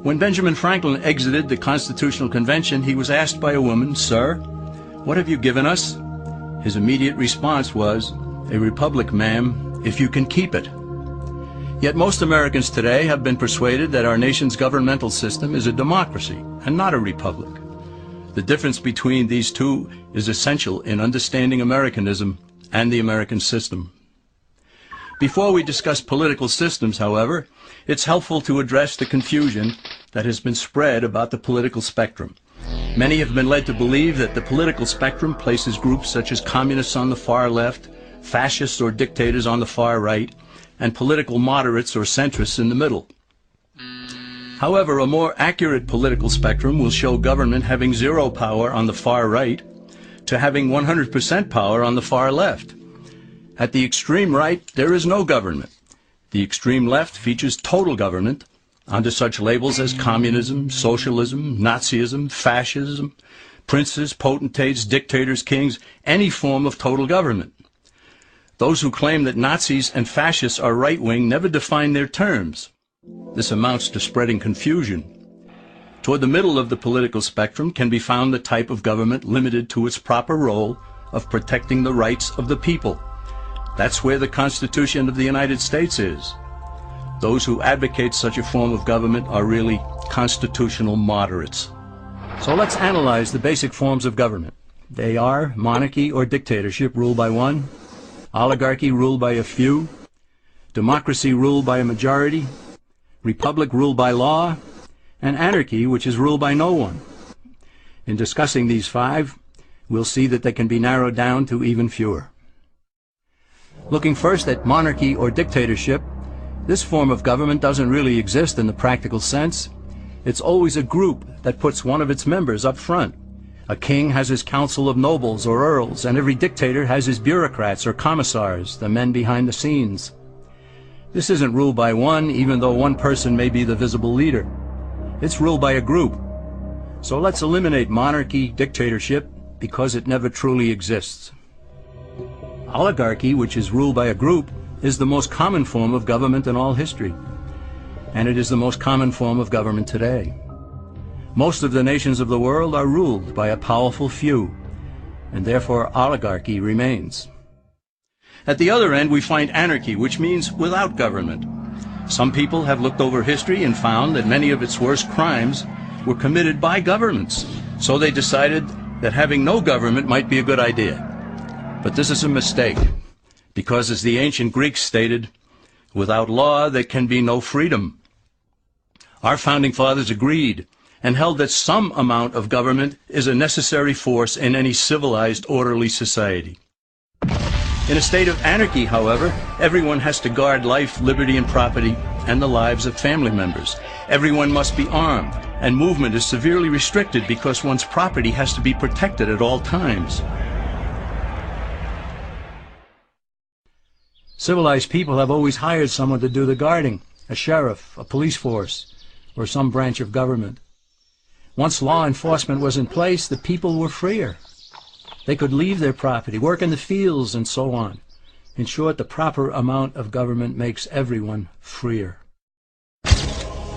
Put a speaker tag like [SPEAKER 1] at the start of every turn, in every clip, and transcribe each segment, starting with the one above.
[SPEAKER 1] When Benjamin Franklin exited the Constitutional Convention, he was asked by a woman, "Sir, what have you given us?" His immediate response was, "A republic, ma'am, if you can keep it." Yet most Americans today have been persuaded that our nation's governmental system is a democracy and not a republic. The difference between these two is essential in understanding Americanism and the American system. Before we discuss political systems, however, it's helpful to address the confusion that has been spread about the political spectrum. Many have been led to believe that the political spectrum places groups such as communists on the far left, fascists or dictators on the far right, and political moderates or centrists in the middle. However, a more accurate political spectrum will show government having zero power on the far right to having 100% power on the far left. At the extreme right, there is no government. The extreme left features total government under such labels as communism, socialism, Nazism, fascism, princes, potentates, dictators, kings, any form of total government. Those who claim that Nazis and fascists are right-wing never define their terms. This amounts to spreading confusion. Toward the middle of the political spectrum can be found the type of government limited to its proper role of protecting the rights of the people. That's where the Constitution of the United States is. Those who advocate such a form of government are really constitutional moderates. So let's analyze the basic forms of government. They are monarchy or dictatorship ruled by one, oligarchy ruled by a few, democracy ruled by a majority, republic ruled by law, and anarchy, which is ruled by no one. In discussing these five, we'll see that they can be narrowed down to even fewer. Looking first at monarchy or dictatorship, this form of government doesn't really exist in the practical sense. It's always a group that puts one of its members up front. A king has his council of nobles or earls, and every dictator has his bureaucrats or commissars, the men behind the scenes. This isn't ruled by one, even though one person may be the visible leader. It's ruled by a group. So let's eliminate monarchy, dictatorship, because it never truly exists. Oligarchy, which is ruled by a group, is the most common form of government in all history. And it is the most common form of government today. Most of the nations of the world are ruled by a powerful few, and therefore oligarchy remains. At the other end, we find anarchy, which means without government. Some people have looked over history and found that many of its worst crimes were committed by governments, so they decided that having no government might be a good idea. But this is a mistake, because as the ancient Greeks stated, without law there can be no freedom. Our founding fathers agreed and held that some amount of government is a necessary force in any civilized, orderly society. In a state of anarchy, however, everyone has to guard life, liberty, and property, and the lives of family members. Everyone must be armed, and movement is severely restricted because one's property has to be protected at all times. Civilized people have always hired someone to do the guarding, a sheriff, a police force, or some branch of government. Once law enforcement was in place, the people were freer. They could leave their property, work in the fields, and so on. In short, the proper amount of government makes everyone freer.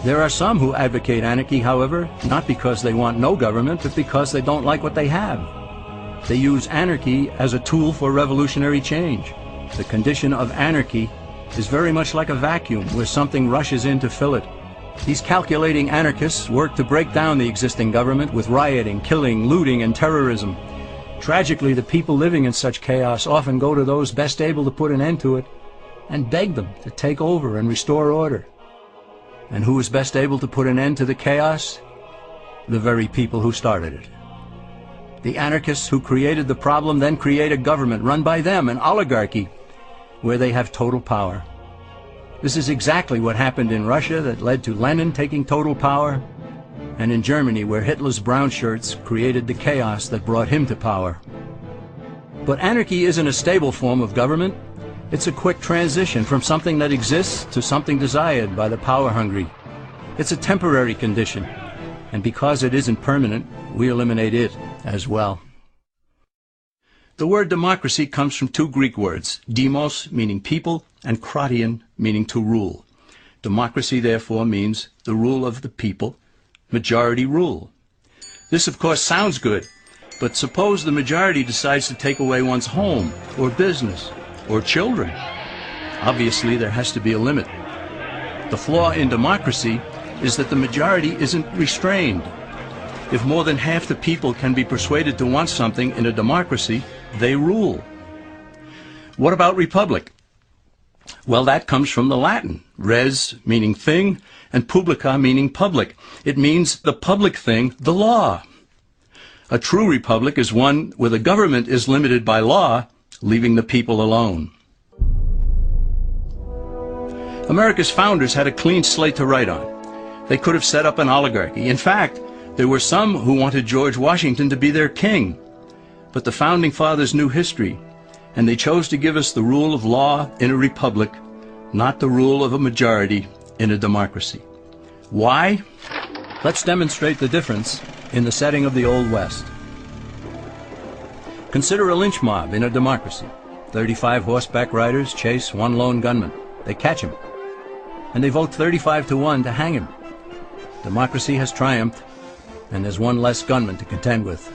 [SPEAKER 1] There are some who advocate anarchy, however, not because they want no government, but because they don't like what they have. They use anarchy as a tool for revolutionary change. The condition of anarchy is very much like a vacuum where something rushes in to fill it. These calculating anarchists work to break down the existing government with rioting, killing, looting, and terrorism. Tragically, the people living in such chaos often go to those best able to put an end to it and beg them to take over and restore order. And who is best able to put an end to the chaos? The very people who started it. The anarchists who created the problem then create a government run by them, an oligarchy, where they have total power. This is exactly what happened in Russia that led to Lenin taking total power, and in Germany where Hitler's brown shirts created the chaos that brought him to power. But anarchy isn't a stable form of government. It's a quick transition from something that exists to something desired by the power-hungry. It's a temporary condition, and because it isn't permanent, we eliminate it as well. The word democracy comes from two Greek words, demos, meaning people, and kratein, meaning to rule. Democracy, therefore, means the rule of the people, majority rule. This, of course, sounds good, but suppose the majority decides to take away one's home, or business, or children. Obviously, there has to be a limit. The flaw in democracy is that the majority isn't restrained. If more than half the people can be persuaded to want something in a democracy, they rule. What about republic? Well, that comes from the Latin, res meaning thing, and publica meaning public. It means the public thing, the law. A true republic is one where the government is limited by law, leaving the people alone. America's founders had a clean slate to write on. They could have set up an oligarchy. In fact, there were some who wanted George Washington to be their king. But the Founding Fathers knew history, and they chose to give us the rule of law in a republic, not the rule of a majority in a democracy. Why? Let's demonstrate the difference in the setting of the Old West. Consider a lynch mob in a democracy. 35 horseback riders chase one lone gunman. They catch him, and they vote 35-1 to hang him. Democracy has triumphed, and there's one less gunman to contend with.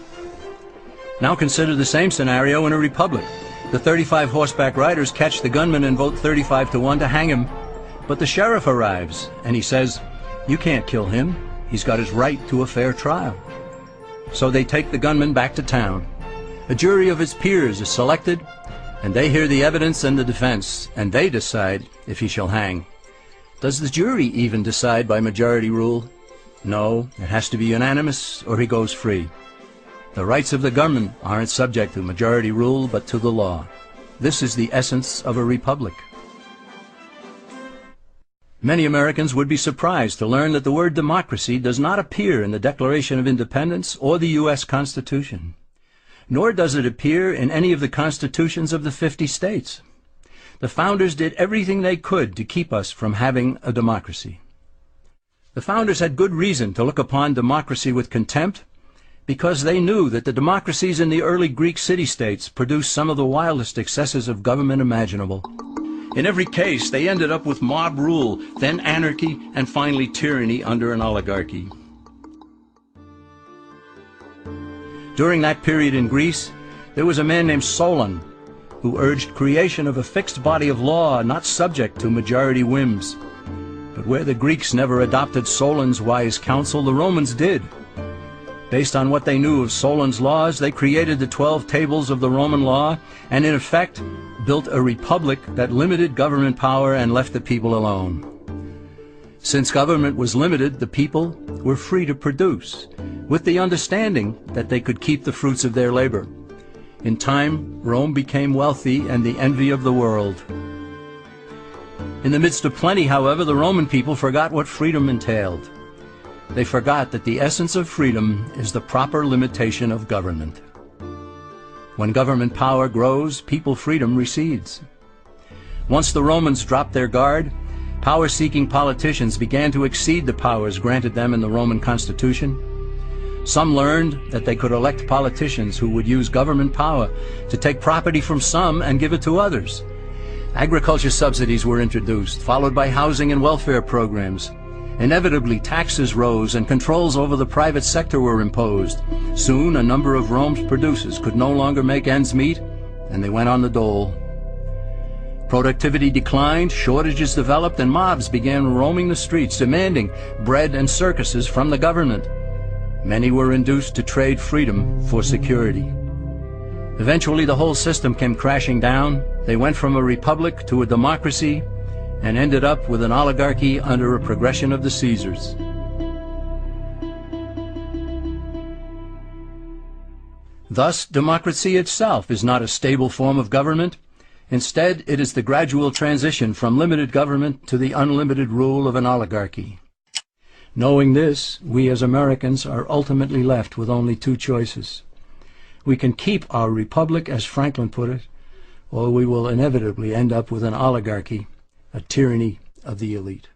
[SPEAKER 1] Now consider the same scenario in a republic. The 35 horseback riders catch the gunman and vote 35-1 to hang him. But the sheriff arrives, and he says, "You can't kill him. He's got his right to a fair trial." So they take the gunman back to town. A jury of his peers is selected, and they hear the evidence and the defense, and they decide if he shall hang. Does the jury even decide by majority rule? No, it has to be unanimous, or he goes free. The rights of the government aren't subject to majority rule, but to the law. This is the essence of a republic. Many Americans would be surprised to learn that the word democracy does not appear in the Declaration of Independence or the U.S. Constitution, nor does it appear in any of the constitutions of the 50 states. The founders did everything they could to keep us from having a democracy. The founders had good reason to look upon democracy with contempt, because they knew that the democracies in the early Greek city-states produced some of the wildest excesses of government imaginable. In every case, they ended up with mob rule, then anarchy, and finally tyranny under an oligarchy. During that period in Greece, there was a man named Solon, who urged creation of a fixed body of law not subject to majority whims. But where the Greeks never adopted Solon's wise counsel, the Romans did. Based on what they knew of Solon's laws, they created the 12 tables of the Roman law, and in effect built a republic that limited government power and left the people alone. Since government was limited, the people were free to produce, with the understanding that they could keep the fruits of their labor. In time, Rome became wealthy and the envy of the world. In the midst of plenty, however, the Roman people forgot what freedom entailed. They forgot that the essence of freedom is the proper limitation of government. When government power grows, people freedom recedes. Once the Romans dropped their guard, power-seeking politicians began to exceed the powers granted them in the Roman Constitution. Some learned that they could elect politicians who would use government power to take property from some and give it to others. Agriculture subsidies were introduced, followed by housing and welfare programs. Inevitably, taxes rose and controls over the private sector were imposed. Soon, a number of Rome's producers could no longer make ends meet, and they went on the dole. Productivity declined, shortages developed, and mobs began roaming the streets, demanding bread and circuses from the government. Many were induced to trade freedom for security. Eventually, the whole system came crashing down. They went from a republic to a democracy, and ended up with an oligarchy under a progression of the Caesars. Thus, democracy itself is not a stable form of government. Instead, it is the gradual transition from limited government to the unlimited rule of an oligarchy. Knowing this, we as Americans are ultimately left with only two choices. We can keep our republic, as Franklin put it, or we will inevitably end up with an oligarchy, a tyranny of the elite.